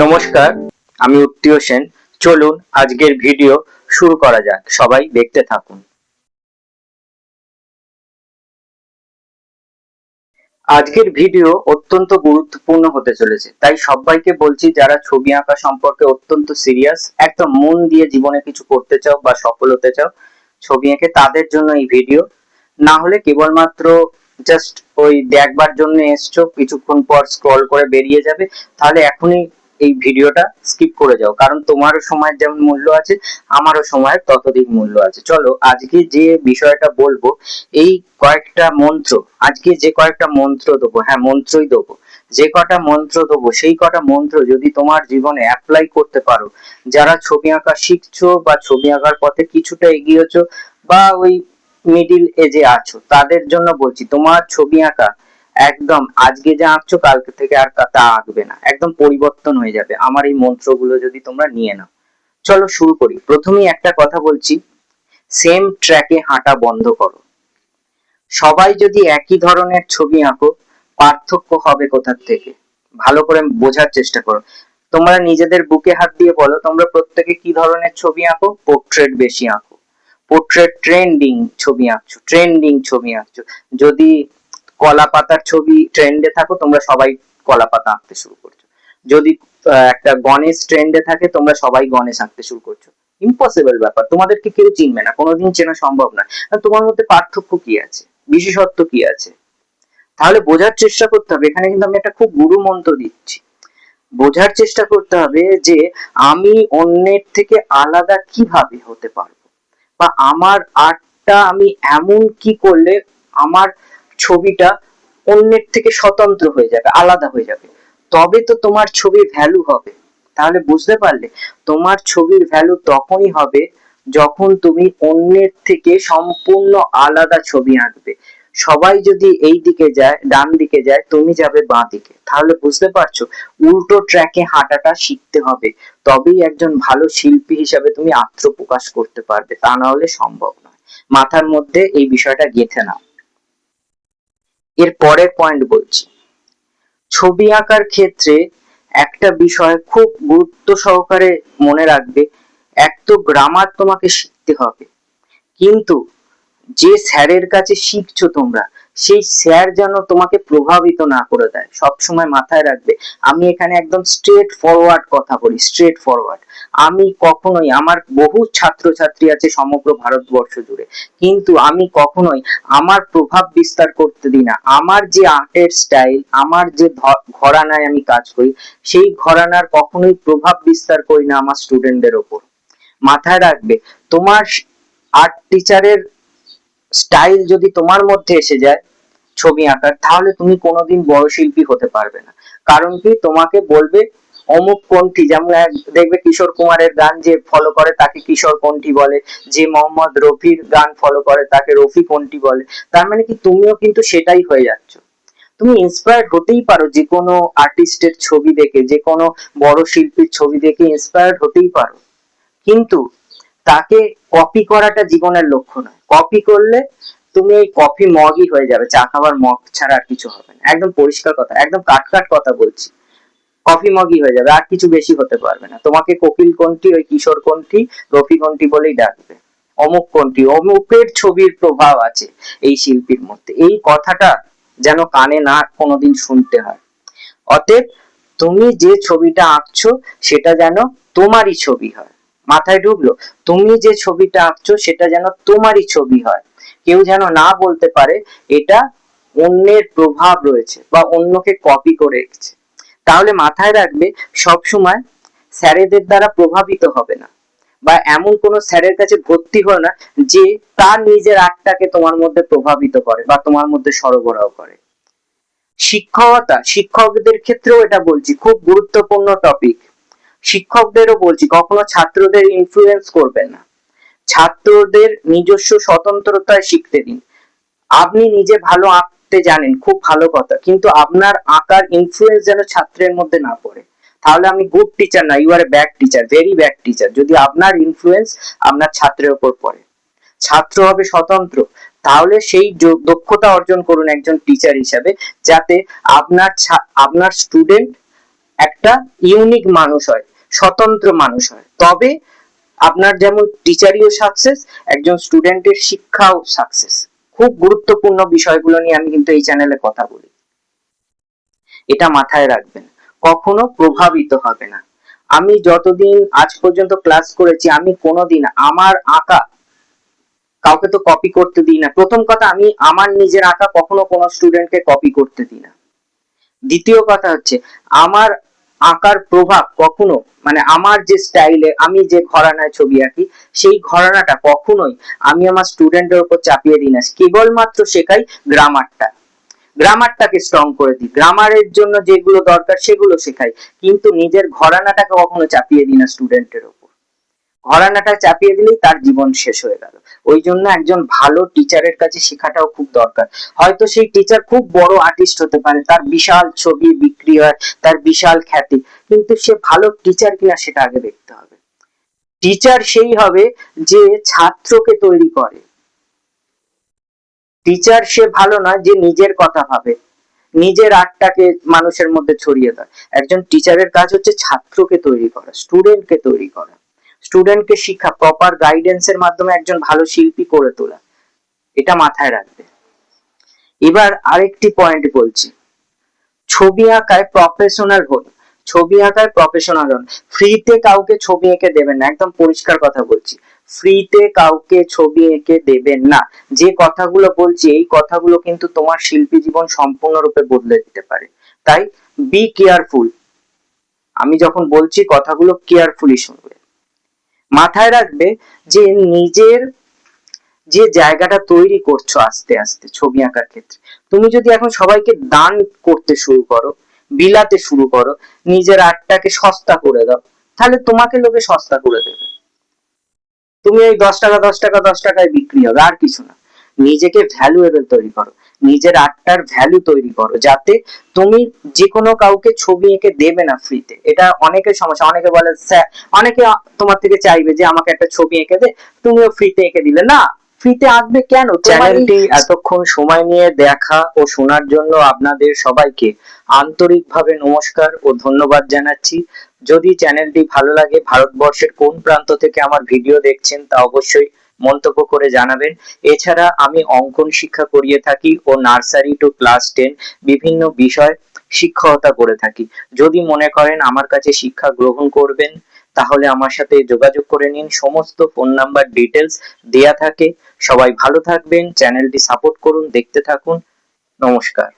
নমস্কার, আমি উত্তীয় সেন। চলুন আজকের ভিডিও শুরু করা যাক। সবাই দেখতে থাকুন। আজকের ভিডিও অত্যন্ত গুরুত্বপূর্ণ হতে চলেছে, তাই সবাইকে বলছি যারা ছবি আঁকা সম্পর্কে অত্যন্ত সিরিয়াস, একদম মন দিয়ে জীবনে কিছু করতে চাও বা সফল হতে চাও ছবি এঁকে, তাদের জন্য এই ভিডিও। না হলে কেবলমাত্র জাস্ট ওই দেখবার জন্য এসছো, কিছুক্ষণ পর স্ক্রল করে বেরিয়ে যাবে, তাহলে এখনই এই ভিডিওটা স্কিপ করে যাও, কারণ তোমারও সময়ের যেমন মূল্য আছে, আমারও সময়ের ততোধিক মূল্য আছে। চলো আজকে যে বিষয়টা বলবো, এই কয়েকটা মন্ত্র, আজকে যে কয়েকটা মন্ত্র দেবো, হ্যাঁ মন্ত্রই দেবো, যে কটা মন্ত্র দেবো সেই কটা মন্ত্র যদি তোমার জীবনে অ্যাপ্লাই করতে পারো, যারা ছবি আঁকা শিখছো বা ছবি আঁকার পথে কিছুটা এগিয়েছো বা ওই মিডিল এজে আছো, তাদের জন্য বলছি তোমার ছবি আঁকা একদম আজকে যা আঁকছো কালকে থেকে আর তা আঁকবে না, একদম পরিবর্তন হয়ে যাবে আমার এই মন্ত্রগুলো যদি তোমরা নিয়ে নাও। চলো শুরু করি। প্রথমেই একটা কথা বলছি, সেম ট্র্যাকে হাঁটা বন্ধ করো। সবাই যদি একই ধরনের ছবি আঁকো, পার্থক্য হবে কোথা থেকে? ভালো করে বোঝার চেষ্টা করো। তোমরা নিজেদের বুকে হাত দিয়ে বলো, তোমরা প্রত্যেকে কি ধরনের ছবি আঁকো? পোর্ট্রেট বেশি আঁকো, পোর্ট্রেট ট্রেন্ডিং ছবি আঁকছো, ট্রেন্ডিং ছবি আঁকছো। যদি কলা পাতার ছবি ট্রেন্ডে থাকো, তোমরা সবাই কলা পাতা আঁকতে শুরু করছো। যদি একটা গণেশ ট্রেন্ডে থাকে, তোমরা সবাই গণেশ আঁকতে শুরু করছো। ইম্পসিবল ব্যাপার, তোমাদেরকে কেউ চিনবে না, কোনোদিন চেনা সম্ভব না। তোমার মধ্যে পার্থক্য কি আছে, বিশেষত্ব কি আছে? তাহলে বোঝার চেষ্টা করতে হবে। এখানে কিন্তু আমি একটা খুব গুরু মন্ত্র দিচ্ছি। বোঝার চেষ্টা করতে হবে যে আমি অন্যের থেকে আলাদা কিভাবে হতে পারবো, বা আমার আর্টটা আমি এমন কি করলে আমার ছবিটা অন্যের থেকে স্বতন্ত্র হয়ে যাবে, আলাদা হয়ে যাবে, তবে তো তোমার ছবির ভ্যালু হবে। তাহলে বুঝতে পারলে, তোমার ছবির ভ্যালু তখনই হবে যখন তুমি অন্যের থেকে সম্পূর্ণ আলাদা ছবি আঁকবে। সবাই যদি এই দিকে যায়, ডান দিকে যায়, তুমি যাবে বাঁ দিকে, তাহলে বুঝতে পারছো উল্টো ট্র্যাকে হাঁটাটা শিখতে হবে। তবেই একজন ভালো শিল্পী হিসাবে তুমি আত্মপ্রকাশ করতে পারবে, তা না হলে সম্ভব নয়। মাথার মধ্যে এই বিষয়টা গেঁথে নাও। এর পরের পয়েন্ট বলছি, ছবি আঁকার ক্ষেত্রে একটা বিষয় খুব গুরুত্ব সহকারে মনে রাখবে। এক তো গ্রামার তোমাকে শিখতে হবে, কিন্তু যে স্যারের কাছে শিখছো তোমরা, সেই স্যার যেন তোমাকে প্রভাবিত না করে দেয়, সবসময় মাথায় রাখবে। আমি এখানে একদম স্ট্রেট ফরওয়ার্ড কথা বলি, স্ট্রেট ফরওয়ার্ড। আমি কখনোই, আমার বহু ছাত্রছাত্রী আছে সমগ্র ভারতবর্ষ জুড়ে, কিন্তু আমি কখনোই আমার প্রভাব বিস্তার করতে দিই না। আমার যে আর্টের স্টাইল, আমার যে ঘরানায় আমি কাজ করি, সেই ঘরানার কখনোই প্রভাব বিস্তার করি না আমার স্টুডেন্টদের ওপর। মাথায় রাখবে, তোমার আর্ট টিচারের স্টাইল যদি তোমার মধ্যে এসে যায় ছবি আঁকার, তাহলে তুমি কোনোদিন বড় শিল্পী হতে পারবে না। কারণ কি, তোমাকে বলবে অমুক কণ্ঠী, যেমন দেখবে কিশোর কুমারের গান যে ফলো করে তাকে কিশোর কণ্ঠী বলে, যে মোহাম্মদ রফির গান ফলো করে তাকে রফি কণ্ঠী বলে। তার মানে কি, তুমিও কিন্তু সেটাই হয়ে যাচ্ছ। তুমি ইন্সপায়ার্ড হতেই পারো যে কোনো আর্টিস্টের ছবি দেখে, যে কোনো বড় শিল্পীর ছবি দেখে ইন্সপায়ার্ড হতেই পারো, কিন্তু তাকে কপি করাটা জীবনের লক্ষ্য নয়। কপি করলে তুমি এই কফি মগই হয়ে যাবে, চা খাবার মগ ছাড়া আর কিছু হবে না। একদম পরিষ্কার কথা, একদম কাট কথা বলছি, কফি মগই হয়ে যাবে, আর কিছু বেশি হতে পারবে না। তোমাকে কোকিল কণ্ঠী, ওই কিশোর কণ্ঠী, রফি কণ্ঠী বলেই ডাকবে। অমুক কণ্ঠী, অমুকের ছবির প্রভাব আছে এই শিল্পীর মধ্যে, এই কথাটা যেন কানে না কোনোদিন শুনতে হয়। অতএব তুমি যে ছবিটা আঁকছো সেটা যেন তোমারই ছবি হয়। মাথায় ঢুকলো? তুমি যে ছবিটা আঁকছো সেটা যেন তোমারই ছবি হয়, কেউ যেন না বলতে পারে এটা অন্যের প্রভাব রয়েছে বা অন্যকে কপি করে এঁকেছে। তাহলে মাথায় রাখবে, সবসময় স্যারেদের দ্বারা প্রভাবিত হবে না, বা এমন কোন স্যারের কাছে ভর্তি হয় না যে তার নিজের আর্টটাকে তোমার মধ্যে প্রভাবিত করে বা তোমার মধ্যে সরবরাহ করে। শিক্ষকতা, শিক্ষকদের ক্ষেত্রেও এটা বলছি, খুব গুরুত্বপূর্ণ টপিক। শিক্ষকদেরও বলছি, কখনো ছাত্রদের ইনফ্লুয়েন্স করবেন না, ছাত্রদের নিজস্ব স্বতন্ত্রতায় শিখতে দিন। আপনি নিজে ভালো আঁকতে জানেন, খুব ভালো কথা, কিন্তু আপনার আঁকার ইনফ্লুয়েন্স যেন ছাত্রের মধ্যে না পড়ে। তাহলে আমি গুড টিচার না, you are a bad teacher, very bad teacher, যদি আপনার ইনফ্লুয়েন্স আপনার ছাত্রের উপর পড়ে। ছাত্র হবে স্বতন্ত্র, তাহলে সেই দক্ষতা অর্জন করুন একজন টিচার হিসাবে, যাতে আপনার স্টুডেন্ট একটা ইউনিক মানুষ হয়, স্বতন্ত্র মানুষ হয়। তবে আপনার যেমন টিচারিও সাকসেস, একজন স্টুডেন্টের শিক্ষাও সাকসেস। খুব গুরুত্বপূর্ণ বিষয়গুলো নিয়ে আমি কিন্তু এই চ্যানেলে কথা বলি, এটা মাথায় রাখবেন। কখনো প্রভাবিত হবে না। আমি যতদিন আজ পর্যন্ত ক্লাস করেছি, আমি কোনোদিন আমার আঁকা কাউকে তো কপি করতে দিই না। প্রথম কথা, আমি আমার নিজের আঁকা কখনো কোনো স্টুডেন্টকে কপি করতে দিই না। দ্বিতীয় কথা হচ্ছে, আমার আঁকার প্রভাব কখনো, মানে আমার যে স্টাইলে আমি যে ঘরানায় ছবি আঁকি, সেই ঘরানাটা কখনোই আমি আমার স্টুডেন্টের উপর চাপিয়ে দিই না। কেবলমাত্র শেখাই গ্রামারটাকে স্ট্রং করে দিই, গ্রামারের জন্য যেগুলো দরকার সেগুলো শেখাই, কিন্তু নিজের ঘরানাটাকে কখনো চাপিয়ে দিই না স্টুডেন্টের উপর। ঘরানাটা চাপিয়ে দিলেই তার জীবন শেষ হয়ে গেল। ওই জন্য একজন ভালো টিচারের কাছে শেখাটাও খুব দরকার। হয়তো সেই টিচার খুব বড় আর্টিস্ট হতে পারে, তার বিশাল ছবি বিক্রি হয়, তার বিশাল খ্যাতি, কিন্তু সে ভালো টিচার কিনা সেটা আগে দেখতে হবে। টিচার সেই হবে যে ছাত্রকে তৈরি করে। টিচার সে ভালো নয় যে নিজের কথা ভাবে, নিজের আর্টটাকে মানুষের মধ্যে ছড়িয়ে দেয়। একজন টিচারের কাজ হচ্ছে ছাত্রকে তৈরি করা, স্টুডেন্টকে তৈরি করা, স্টুডেন্টকে শিক্ষা, প্রপার গাইডেন্সের মাধ্যমে একজন ভালো শিল্পী করে তোলা। এটা মাথায় রাখবে। এবার আরেকটি পয়েন্ট বলছি, ছবি আঁকায় প্রফেশনাল হন। ছবি আঁকায় প্রফেশনাল হন। ফ্রিতে কাউকে ছবি এঁকে দেবেন না, একদম পরিষ্কার কথা বলছি। ফ্রিতে কাউকে ছবি এঁকে দেবেন না। যে কথাগুলো বলছি, এই কথাগুলো কিন্তু তোমার শিল্পী জীবন সম্পূর্ণরূপে বদলে দিতে পারে। তাই বি কেয়ারফুল। আমি যখন বলছি কথাগুলো কেয়ারফুলি শুনবে। মাথায় রাখবে যে নিজের যে জায়গাটা তৈরি করছো আস্তে আস্তে ছবি আঁকার ক্ষেত্রে, তুমি যদি এখন সবাইকে দান করতে শুরু করো, বিলাতে শুরু করো, নিজের আর্টটাকে সস্তা করে দাও, তাহলে তোমাকে লোকে সস্তা করে দেবে। তুমি এই 10 টাকা 10 টাকা 10 টাকায় বিক্রি হবে, আর কিছু না। নিজেকে ভ্যালুয়েবল তৈরি করো, নিজের আর্টটার ভ্যালু তৈরি করো, যাতে তুমি যে কোনো কাউকে ছবি এঁকে দেবে না ফ্রিতে। এটা অনেকের সমস্যা। অনেকে বলে স্যার, অনেকে তোমার থেকে চাইবে যে আমাকে একটা ছবি এঁকে দে, তুমিও ফ্রিতে এঁকে দিলে না। ফ্রিতে আঁকবে কেন? চ্যানেলটি এতক্ষণ সময় নিয়ে দেখা ও শোনার জন্য আপনাদের সবাইকে আন্তরিকভাবে নমস্কার ও ধন্যবাদ জানাচ্ছি। যদি চ্যানেলটি ভালো লাগে, ভারতবর্ষের কোন প্রান্ত থেকে আমার ভিডিও দেখছেন তা অবশ্যই মন্তব্য করে জানাবেন। এছাড়া আমি অঙ্কন শিক্ষা করিয়ে থাকি ও নার্সারি টু ক্লাস 10 বিভিন্ন বিষয় শিক্ষকতা করে থাকি। যদি মনে করেন আমার কাছে শিক্ষা গ্রহণ করবেন, তাহলে আমার সাথে যোগাযোগ করে নিন। সমস্ত ফোন নাম্বার ডিটেলস দেয়া থাকে। সবাই ভালো থাকবেন, চ্যানেলটি সাপোর্ট করুন, দেখতে থাকুন। নমস্কার।